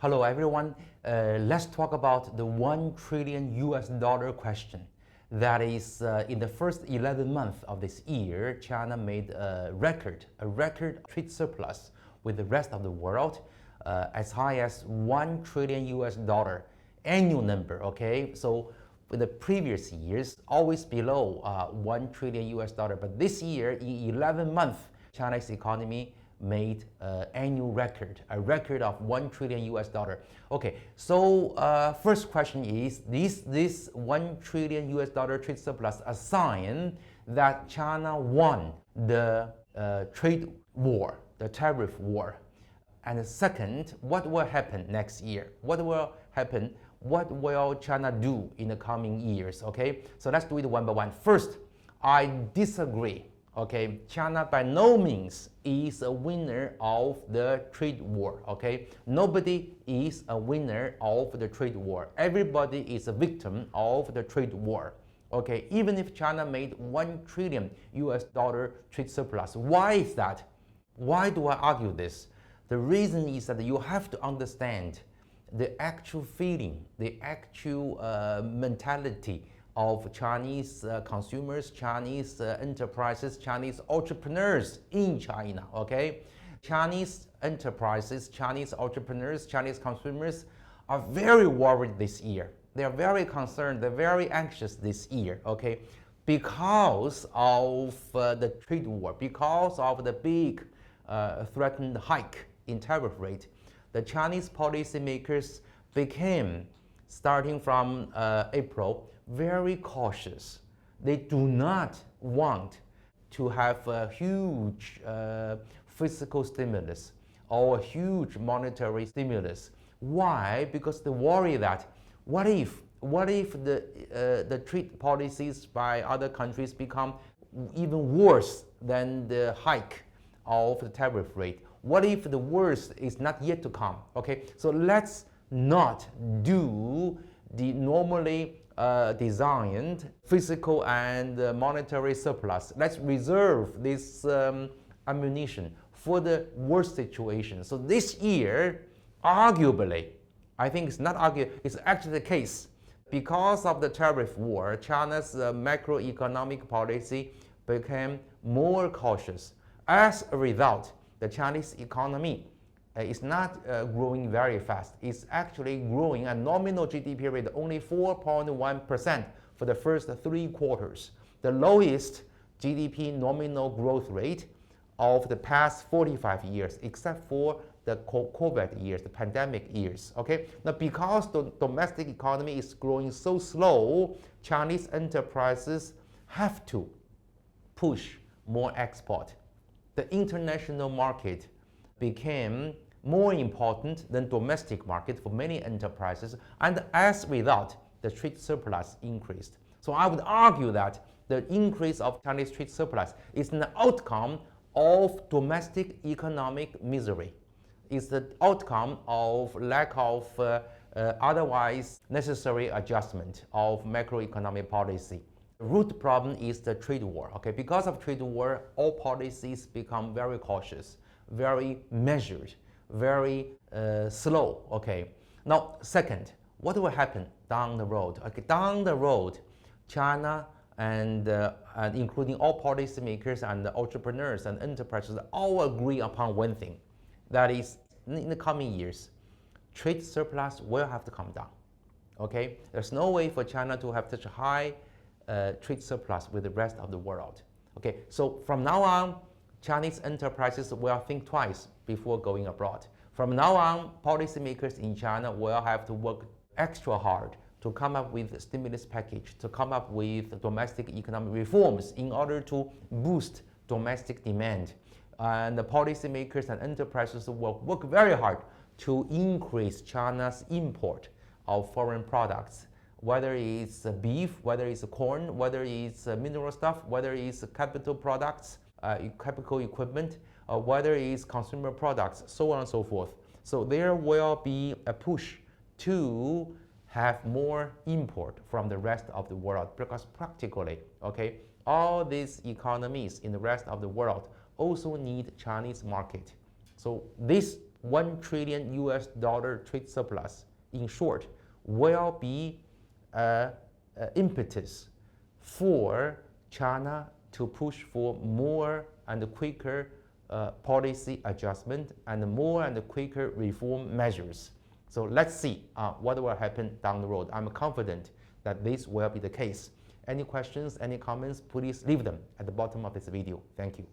Hello everyone. Let's talk about the $1 trillion question. That is, in the first 11 months of this year, China made a record trade surplus with the rest of the world, as high as $1 trillion annual number. Okay, so for the previous years, always below $1 trillion, but this year in 11 months, China's economy made annual record, a record of $1 trillion. Okay, so first question is this $1 trillion trade surplus a sign that China won the trade war, the tariff war? And second, what will happen next year? What will happen? What will China do in the coming years? Okay, so let's do it one by one. First, I disagree. Okay, China by no means is a winner of the trade war. Okay, nobody is a winner of the trade war. Everybody is a victim of the trade war. Okay, even if China made $1 trillion trade surplus, why is that? Why do I argue this? The reason is that you have to understand the actual feeling, the actual mentality of Chinese consumers, Chinese enterprises, Chinese entrepreneurs in China. Okay, Chinese enterprises, Chinese entrepreneurs, Chinese consumers are very worried this year. They are very concerned. They're very anxious this year. Okay, because of the trade war, because of the big threatened hike in tariff rate, the Chinese policymakers became, starting from April, very cautious. They do not want to have a huge fiscal stimulus or a huge monetary stimulus. Why? Because they worry that what if the trade policies by other countries become even worse than the hike of the tariff rate? What if the worst is not yet to come? Okay, so let's not do the normally designed physical and monetary surplus. Let's reserve this ammunition for the worst situation. So this year, arguably, I think it's not arguable, it's actually the case. Because of the tariff war, China's macroeconomic policy became more cautious. As a result, the Chinese economy is not growing very fast. It's actually growing at nominal GDP rate only 4.1% for the first 3 quarters, the lowest GDP nominal growth rate of the past 45 years, except for the COVID years, the pandemic years. Okay, now because the domestic economy is growing so slow, Chinese enterprises have to push more export. The international market became more important than domestic market for many enterprises, and as a result, the trade surplus increased. So I would argue that the increase of Chinese trade surplus is an outcome of domestic economic misery. It's the outcome of lack of otherwise necessary adjustment of macroeconomic policy. The root problem is the trade war. Okay, because of trade war, all policies become very cautious, very measured, very slow. Okay, now second, what will happen down the road? Okay, down the road, China and including all policymakers and entrepreneurs and enterprises all agree upon one thing, that is, in the coming years, trade surplus will have to come down. Okay, there's no way for China to have such a high trade surplus with the rest of the world. Okay, so from now on, Chinese enterprises will think twice before going abroad. From now on, policymakers in China will have to work extra hard to come up with a stimulus package, to come up with domestic economic reforms in order to boost domestic demand. And the policymakers and enterprises will work very hard to increase China's import of foreign products, whether it's beef, whether it's corn, whether it's mineral stuff, whether it's capital products, capital equipment, whether it's consumer products, so on and so forth. So there will be a push to have more import from the rest of the world, because practically, okay, all these economies in the rest of the world also need Chinese market. So this $1 trillion trade surplus, in short, will be impetus for China to push for more and quicker policy adjustment and more and quicker reform measures. So let's see what will happen down the road. I'm confident that this will be the case. Any questions, any comments, please leave them at the bottom of this video. Thank you.